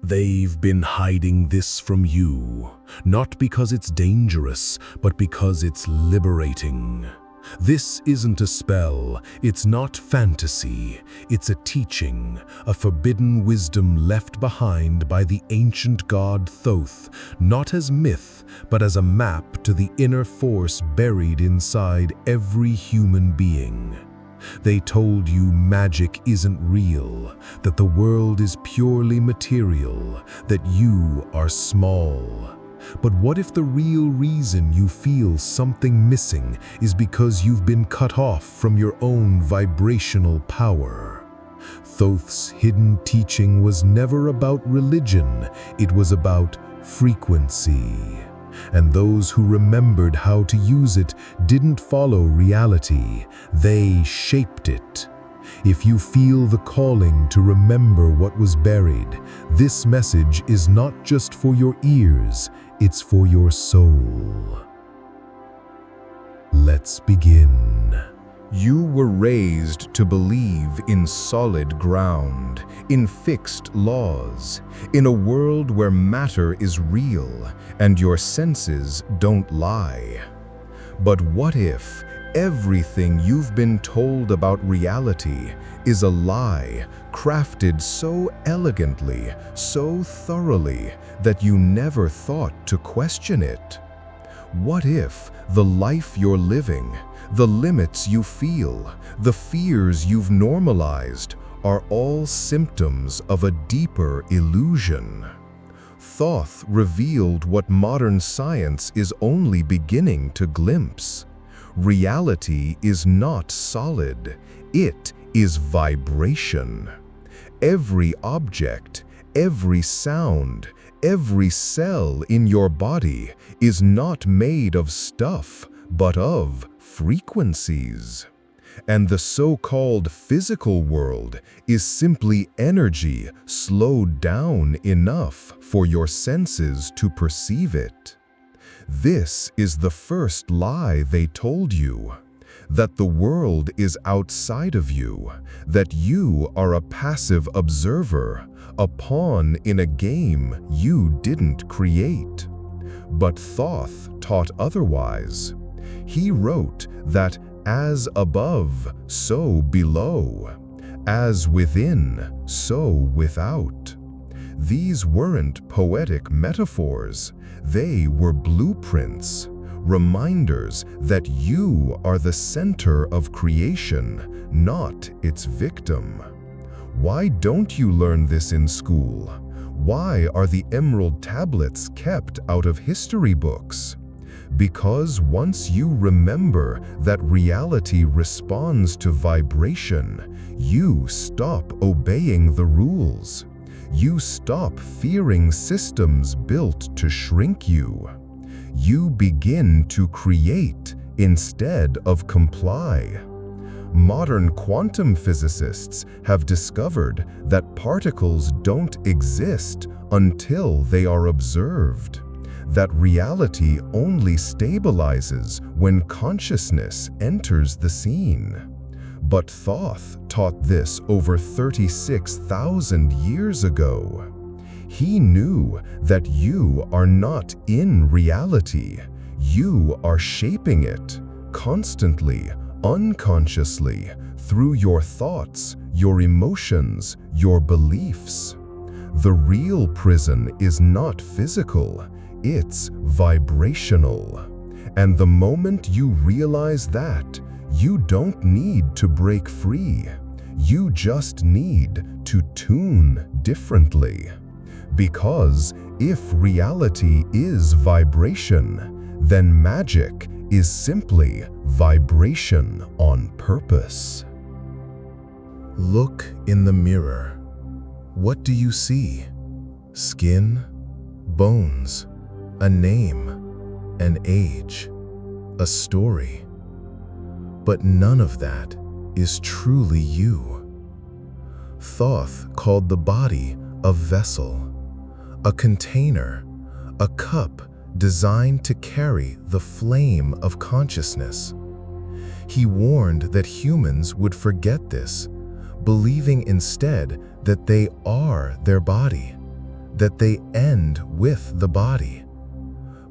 They've been hiding this from you, not because it's dangerous, but because it's liberating. This isn't a spell, it's not fantasy, it's a teaching, a forbidden wisdom left behind by the ancient god Thoth, not as myth, but as a map to the inner force buried inside every human being. They told you magic isn't real, that the world is purely material, that you are small. But what if the real reason you feel something missing is because you've been cut off from your own vibrational power? Thoth's hidden teaching was never about religion, it was about frequency. And those who remembered how to use it didn't follow reality, they shaped it. If you feel the calling to remember what was buried, this message is not just for your ears, it's for your soul. Let's begin. You were raised to believe in solid ground, in fixed laws, in a world where matter is real and your senses don't lie. But what if everything you've been told about reality is a lie, crafted so elegantly, so thoroughly, that you never thought to question it? What if the life you're living, the limits you feel, the fears you've normalized, are all symptoms of a deeper illusion? Thoth revealed what modern science is only beginning to glimpse. Reality is not solid, it is vibration. Every object, every sound, every cell in your body is not made of stuff, but of frequencies. And the so-called physical world is simply energy slowed down enough for your senses to perceive it. This is the first lie they told you, that the world is outside of you, that you are a passive observer, a pawn in a game you didn't create. But Thoth taught otherwise. He wrote that as above, so below, as within, so without. These weren't poetic metaphors, they were blueprints, reminders that you are the center of creation, not its victim. Why don't you learn this in school? Why are the emerald tablets kept out of history books? Because once you remember that reality responds to vibration, you stop obeying the rules. You stop fearing systems built to shrink you. You begin to create instead of comply. Modern quantum physicists have discovered that particles don't exist until they are observed, that reality only stabilizes when consciousness enters the scene. But Thoth taught this over 36,000 years ago. He knew that you are not in reality. You are shaping it, constantly, unconsciously, through your thoughts, your emotions, your beliefs. The real prison is not physical, it's vibrational. And the moment you realize that, you don't need to break free. You just need to tune differently. Because if reality is vibration, then magic is simply vibration on purpose. Look in the mirror. What do you see? Skin, bones, a name, an age, a story. But none of that is truly you. Thoth called the body a vessel, a container, a cup designed to carry the flame of consciousness. He warned that humans would forget this, believing instead that they are their body, that they end with the body.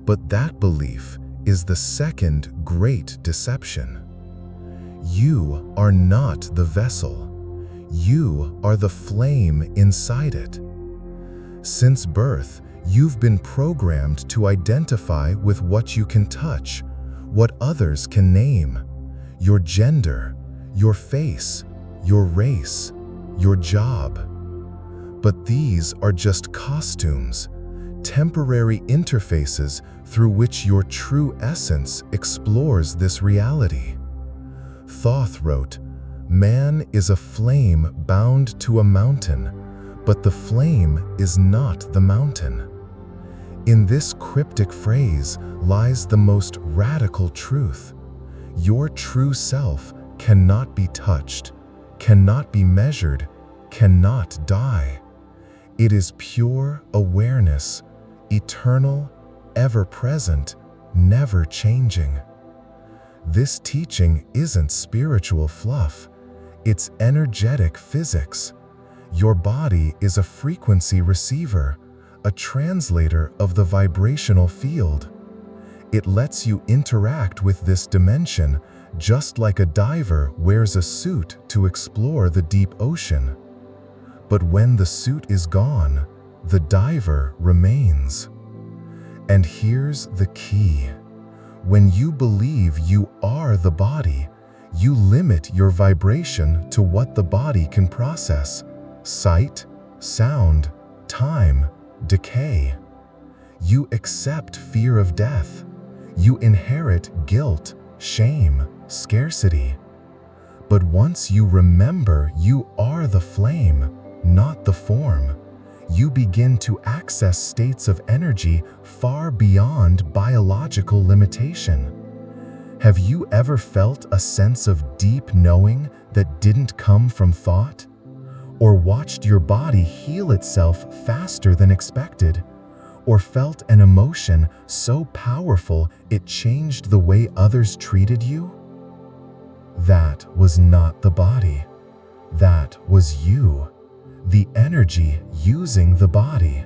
But that belief is the second great deception. You are not the vessel. You are the flame inside it. Since birth, you've been programmed to identify with what you can touch, what others can name, your gender, your face, your race, your job. But these are just costumes, temporary interfaces through which your true essence explores this reality. Thoth wrote, "Man is a flame bound to a mountain, but the flame is not the mountain." In this cryptic phrase lies the most radical truth. Your true self cannot be touched, cannot be measured, cannot die. It is pure awareness, eternal, ever-present, never changing. This teaching isn't spiritual fluff, it's energetic physics. Your body is a frequency receiver, a translator of the vibrational field. It lets you interact with this dimension just like a diver wears a suit to explore the deep ocean. But when the suit is gone, the diver remains. And here's the key. When you believe you are the body, you limit your vibration to what the body can process: sight, sound, time, decay. You accept fear of death. You inherit guilt, shame, scarcity. But once you remember you are the flame, not the form, you begin to access states of energy far beyond biological limitation. Have you ever felt a sense of deep knowing that didn't come from thought? Or watched your body heal itself faster than expected? Or felt an emotion so powerful it changed the way others treated you? That was not the body. That was you, the energy using the body.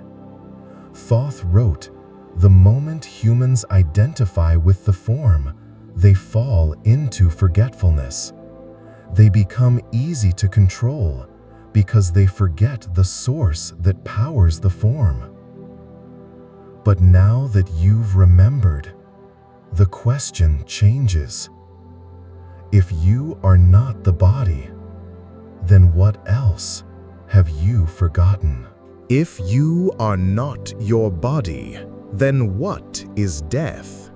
Thoth wrote, "The moment humans identify with the form, they fall into forgetfulness. They become easy to control because they forget the source that powers the form." But now that you've remembered, the question changes. If you are not the body, then what else have you forgotten? If you are not your body, then what is death?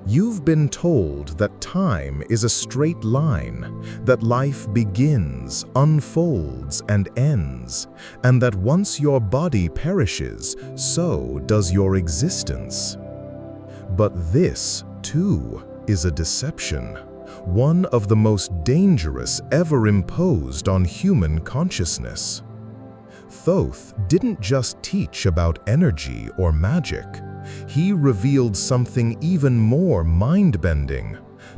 You've been told that time is a straight line, that life begins, unfolds, and ends, and that once your body perishes, so does your existence. But this, too, is a deception, one of the most dangerous ever imposed on human consciousness. Thoth didn't just teach about energy or magic. He revealed something even more mind-bending.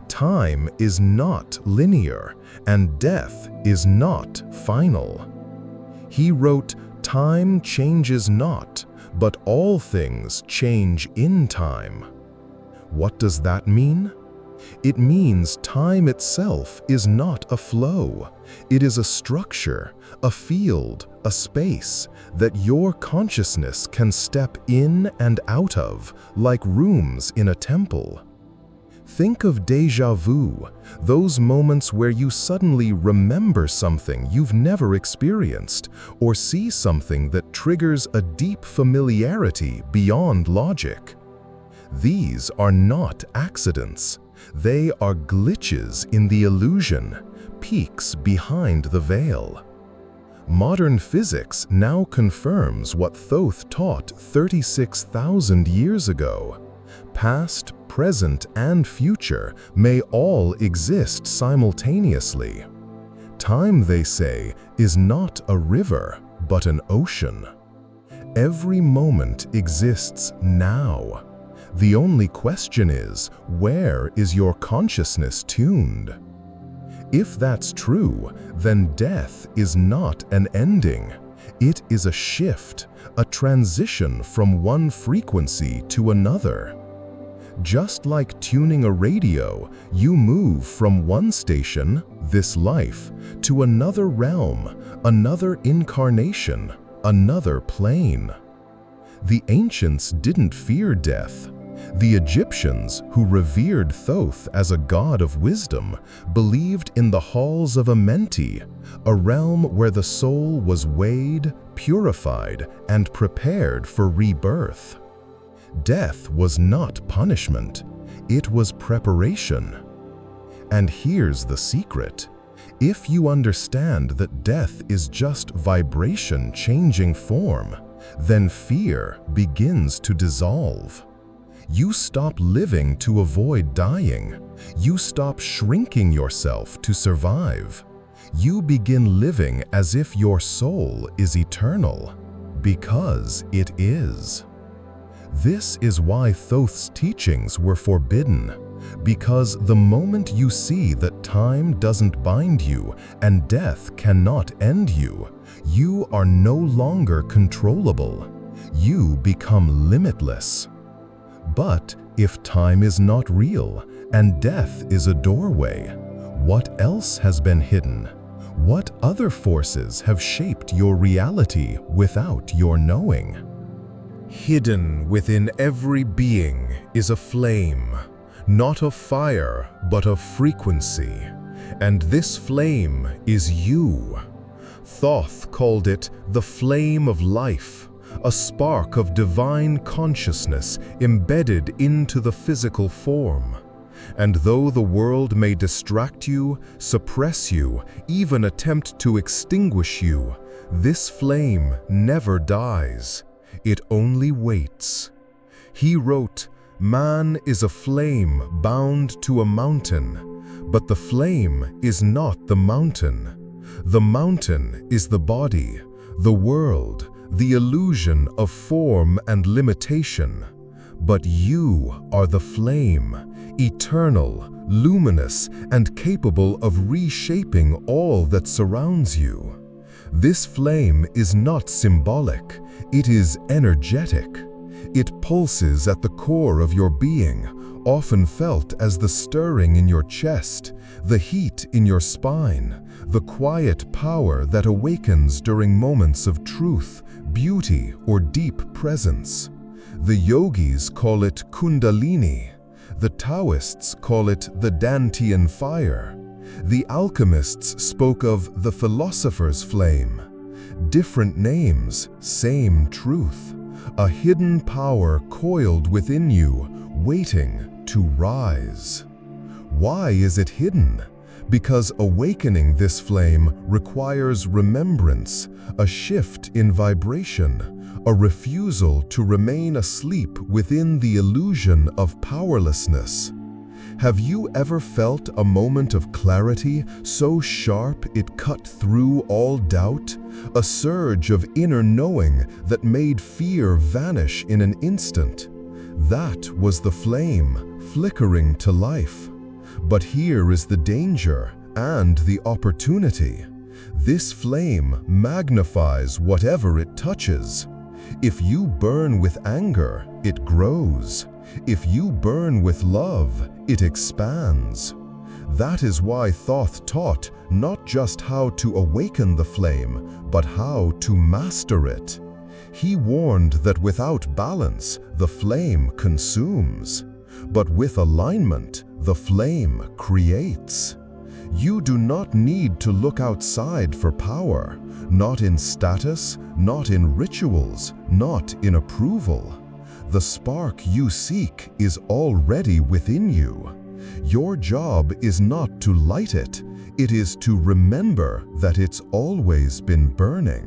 Time is not linear, and death is not final. He wrote, "Time changes not, but all things change in time." What does that mean? It means time itself is not a flow. It is a structure, a field, a space that your consciousness can step in and out of, like rooms in a temple. Think of déjà vu, those moments where you suddenly remember something you've never experienced, or see something that triggers a deep familiarity beyond logic. These are not accidents. They are glitches in the illusion, peaks behind the veil. Modern physics now confirms what Thoth taught 36,000 years ago. Past, present, and future may all exist simultaneously. Time, they say, is not a river, but an ocean. Every moment exists now. The only question is, where is your consciousness tuned? If that's true, then death is not an ending. It is a shift, a transition from one frequency to another. Just like tuning a radio, you move from one station, this life, to another realm, another incarnation, another plane. The ancients didn't fear death. The Egyptians, who revered Thoth as a god of wisdom, believed in the halls of Amenti, a realm where the soul was weighed, purified, and prepared for rebirth. Death was not punishment, it was preparation. And here's the secret. If you understand that death is just vibration changing form, then fear begins to dissolve. You stop living to avoid dying. You stop shrinking yourself to survive. You begin living as if your soul is eternal, because it is. This is why Thoth's teachings were forbidden, because the moment you see that time doesn't bind you and death cannot end you, you are no longer controllable. You become limitless. But if time is not real and death is a doorway, what else has been hidden? What other forces have shaped your reality without your knowing? Hidden within every being is a flame, not of fire, but of frequency. And this flame is you. Thoth called it the flame of life, a spark of divine consciousness embedded into the physical form. And though the world may distract you, suppress you, even attempt to extinguish you, this flame never dies. It only waits. He wrote, "Man is a flame bound to a mountain, but the flame is not the mountain. The mountain is the body, the world, the illusion of form and limitation. But you are the flame, eternal, luminous, and capable of reshaping all that surrounds you. This flame is not symbolic, it is energetic. It pulses at the core of your being, often felt as the stirring in your chest, the heat in your spine, the quiet power that awakens during moments of truth, beauty, or deep presence. The yogis call it Kundalini. The Taoists call it the Dantian fire. The alchemists spoke of the philosopher's flame. Different names, same truth. A hidden power coiled within you, waiting to rise. Why is it hidden? Because awakening this flame requires remembrance, a shift in vibration, a refusal to remain asleep within the illusion of powerlessness. Have you ever felt a moment of clarity so sharp it cut through all doubt? A surge of inner knowing that made fear vanish in an instant? That was the flame, flickering to life. But here is the danger and the opportunity. This flame magnifies whatever it touches. If you burn with anger, it grows. If you burn with love, it expands. That is why Thoth taught not just how to awaken the flame, but how to master it. He warned that without balance, the flame consumes. But with alignment, the flame creates. You do not need to look outside for power, not in status, not in rituals, not in approval. The spark you seek is already within you. Your job is not to light it, it is to remember that it's always been burning.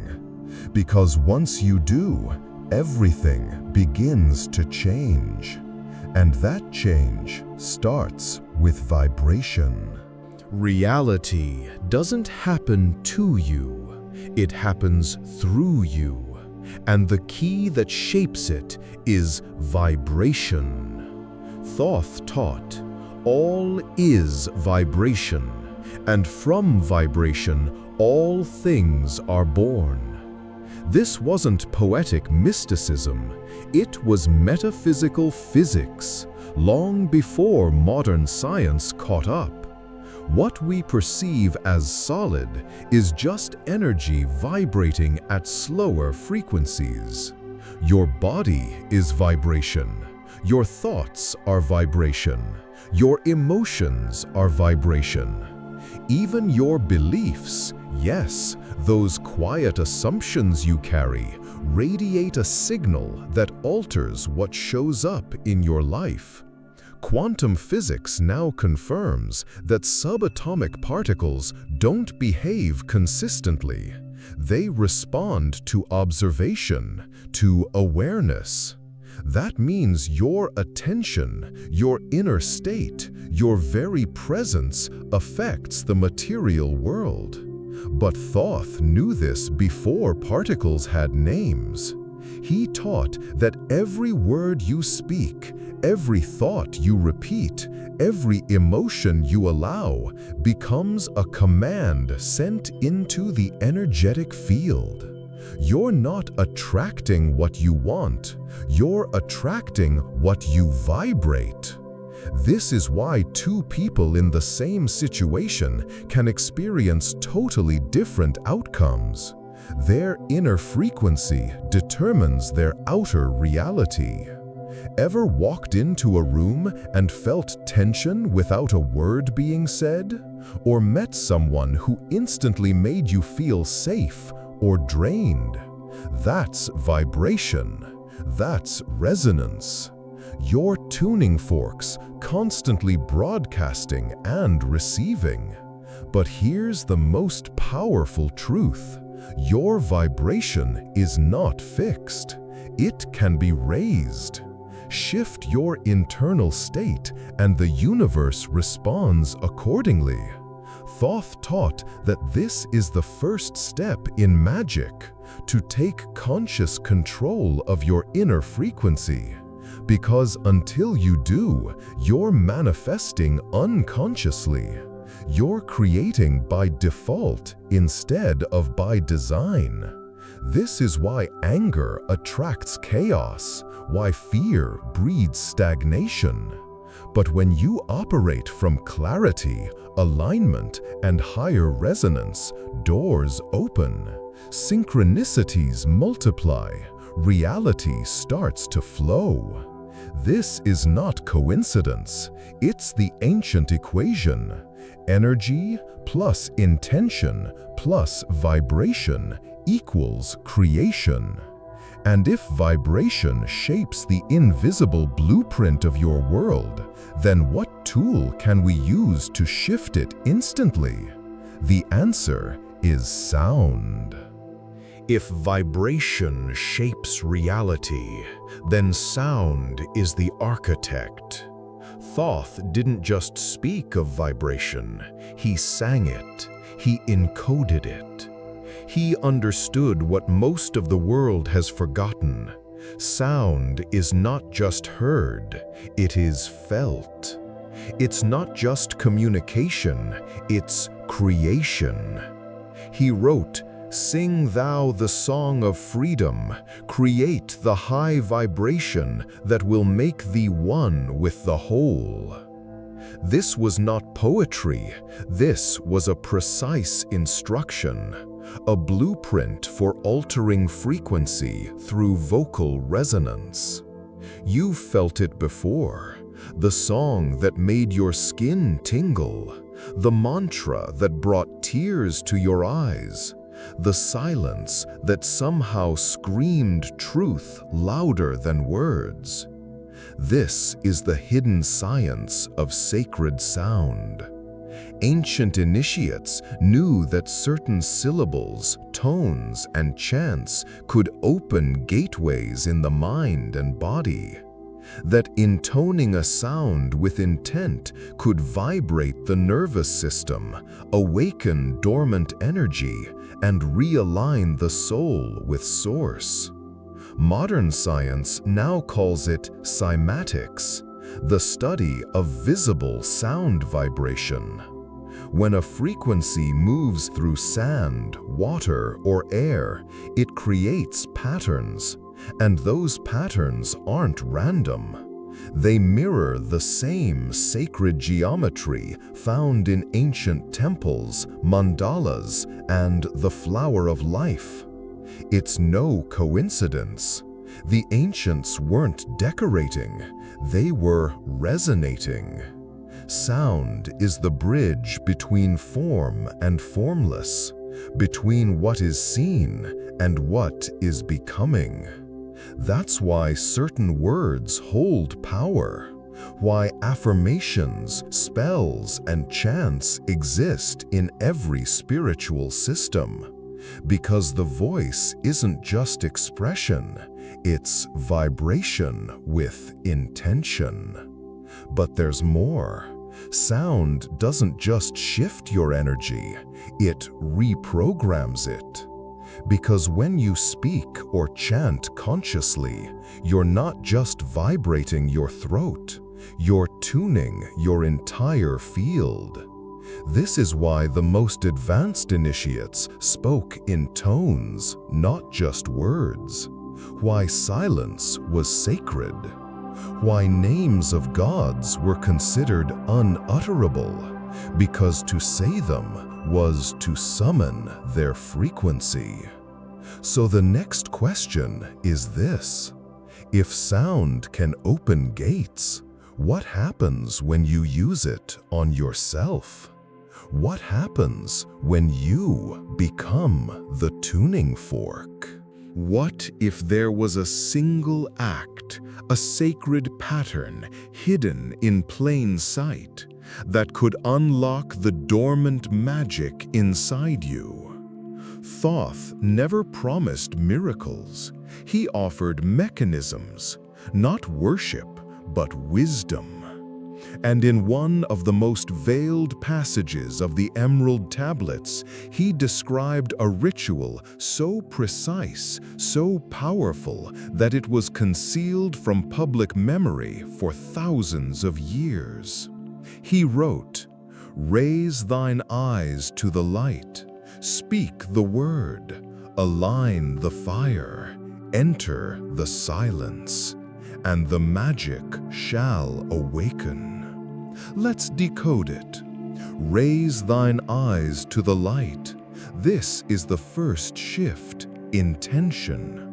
Because once you do, everything begins to change. And that change starts with vibration. Reality doesn't happen to you, it happens through you. And the key that shapes it is vibration. Thoth taught, all is vibration, and from vibration all things are born. This wasn't poetic mysticism, it was metaphysical physics, long before modern science caught up. What we perceive as solid is just energy vibrating at slower frequencies. Your body is vibration. Your thoughts are vibration. Your emotions are vibration. Even your beliefs, yes, those quiet assumptions you carry, radiate a signal that alters what shows up in your life. Quantum physics now confirms that subatomic particles don't behave consistently. They respond to observation, to awareness. That means your attention, your inner state, your very presence affects the material world. But Thoth knew this before particles had names. He taught that every word you speak, every thought you repeat, every emotion you allow becomes a command sent into the energetic field. You're not attracting what you want, you're attracting what you vibrate. This is why two people in the same situation can experience totally different outcomes. Their inner frequency determines their outer reality. Ever walked into a room and felt tension without a word being said? Or met someone who instantly made you feel safe or drained? That's vibration. That's resonance. Your tuning forks constantly broadcasting and receiving. But here's the most powerful truth. Your vibration is not fixed. It can be raised. Shift your internal state and the universe responds accordingly. Thoth taught that this is the first step in magic, to take conscious control of your inner frequency. Because until you do, you're manifesting unconsciously. You're creating by default instead of by design. This is why anger attracts chaos, why fear breeds stagnation. But when you operate from clarity, alignment, and higher resonance, doors open, synchronicities multiply, reality starts to flow. This is not coincidence, it's the ancient equation. Energy plus intention plus vibration equals creation. And if vibration shapes the invisible blueprint of your world, then what tool can we use to shift it instantly? The answer is sound. If vibration shapes reality, then sound is the architect. Thoth didn't just speak of vibration, he sang it, he encoded it. He understood what most of the world has forgotten. Sound is not just heard, it is felt. It's not just communication, it's creation. He wrote, "Sing thou the song of freedom, create the high vibration that will make thee one with the whole." This was not poetry, this was a precise instruction, a blueprint for altering frequency through vocal resonance. You felt it before, the song that made your skin tingle, the mantra that brought tears to your eyes, the silence that somehow screamed truth louder than words. This is the hidden science of sacred sound. Ancient initiates knew that certain syllables, tones, and chants could open gateways in the mind and body. That intoning a sound with intent could vibrate the nervous system, awaken dormant energy, and realign the soul with source. Modern science now calls it cymatics, the study of visible sound vibration. When a frequency moves through sand, water, or air, it creates patterns, and those patterns aren't random. They mirror the same sacred geometry found in ancient temples, mandalas, and the flower of life. It's no coincidence. The ancients weren't decorating, they were resonating. Sound is the bridge between form and formless, between what is seen and what is becoming. That's why certain words hold power, why affirmations, spells, and chants exist in every spiritual system. Because the voice isn't just expression, it's vibration with intention. But there's more. Sound doesn't just shift your energy, it reprograms it. Because when you speak or chant consciously, you're not just vibrating your throat, you're tuning your entire field. This is why the most advanced initiates spoke in tones, not just words. Why silence was sacred. Why names of gods were considered unutterable, because to say them was to summon their frequency. So the next question is this: if sound can open gates, what happens when you use it on yourself? What happens when you become the tuning fork? What if there was a single act, a sacred pattern hidden in plain sight that could unlock the dormant magic inside you? Thoth never promised miracles. He offered mechanisms, not worship, but wisdom. And in one of the most veiled passages of the Emerald Tablets, he described a ritual so precise, so powerful, that it was concealed from public memory for thousands of years. He wrote, "Raise thine eyes to the light, speak the word, align the fire, enter the silence, and the magic shall awaken." Let's decode it. Raise thine eyes to the light. This is the first shift, intention.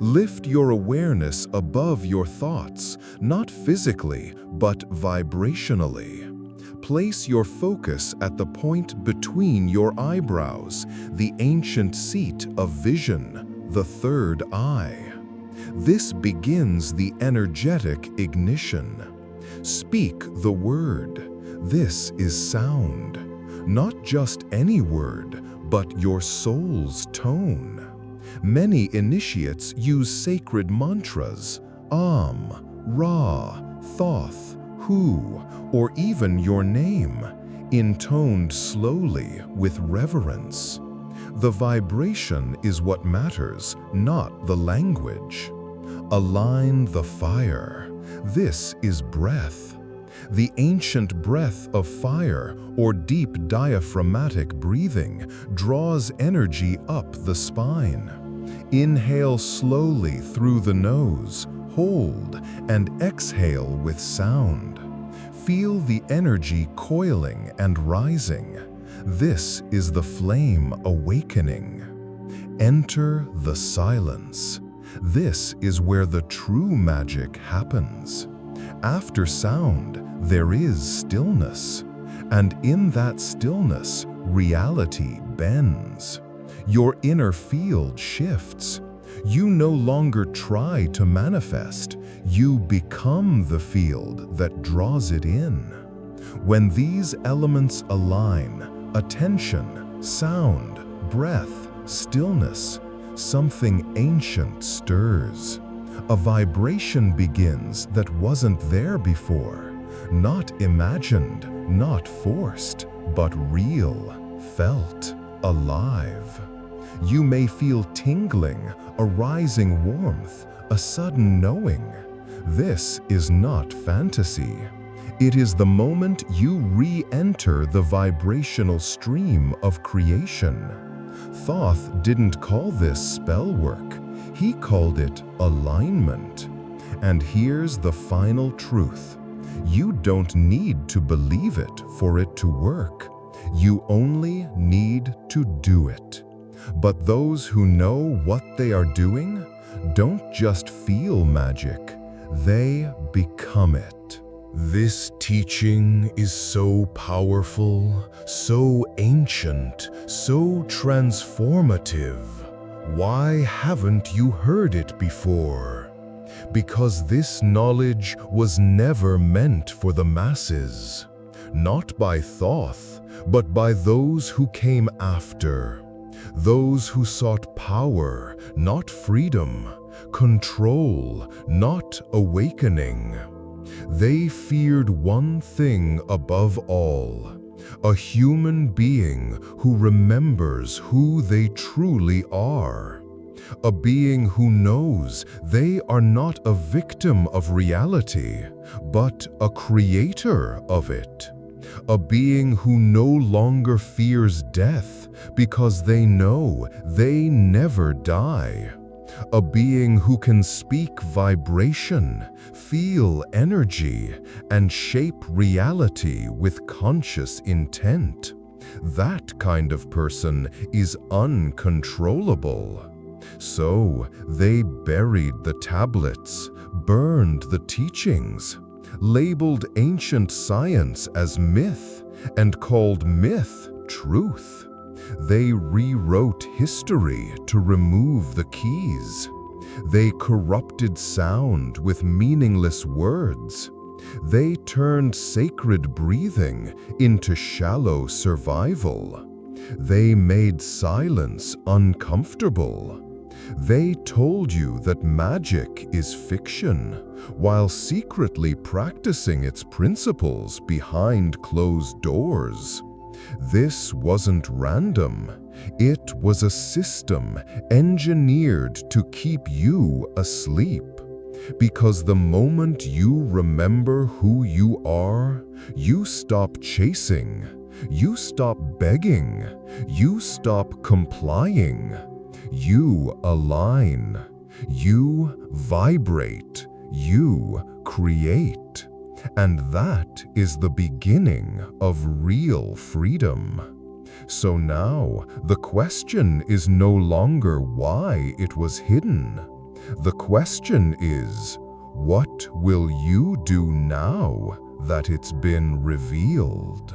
Lift your awareness above your thoughts, not physically, but vibrationally. Place your focus at the point between your eyebrows, the ancient seat of vision, the third eye. This begins the energetic ignition. Speak the word. This is sound. Not just any word, but your soul's tone. Many initiates use sacred mantras, Ra, Thoth, Hu, or even your name, intoned slowly with reverence. The vibration is what matters, not the language. Align the fire. This is breath. The ancient breath of fire, or deep diaphragmatic breathing, draws energy up the spine. Inhale slowly through the nose, hold, and exhale with sound. Feel the energy coiling and rising. This is the flame awakening. Enter the silence. This is where the true magic happens. After sound, there is stillness. And in that stillness, reality bends. Your inner field shifts. You no longer try to manifest. You become the field that draws it in. When these elements align, attention, sound, breath, stillness, something ancient stirs. A vibration begins that wasn't there before, not imagined, not forced, but real, felt, alive. You may feel tingling, a rising warmth, a sudden knowing. This is not fantasy. It is the moment you re-enter the vibrational stream of creation. Thoth didn't call this spell work. He called it alignment. And here's the final truth. You don't need to believe it for it to work. You only need to do it. But those who know what they are doing don't just feel magic, they become it. This teaching is so powerful, so ancient, so transformative. Why haven't you heard it before? Because this knowledge was never meant for the masses. Not by Thoth, but by those who came after. Those who sought power, not freedom, control, not awakening. They feared one thing above all, a human being who remembers who they truly are. A being who knows they are not a victim of reality, but a creator of it. A being who no longer fears death because they know they never die. A being who can speak vibration, feel energy, and shape reality with conscious intent. That kind of person is uncontrollable. So they buried the tablets, burned the teachings, labeled ancient science as myth, and called myth truth. They rewrote history to remove the keys. They corrupted sound with meaningless words. They turned sacred breathing into shallow survival. They made silence uncomfortable. They told you that magic is fiction, while secretly practicing its principles behind closed doors. This wasn't random. It was a system engineered to keep you asleep. Because the moment you remember who you are, you stop chasing, you stop begging, you stop complying. You align, you vibrate, you create. And that is the beginning of real freedom. So now, the question is no longer why it was hidden. The question is, what will you do now that it's been revealed?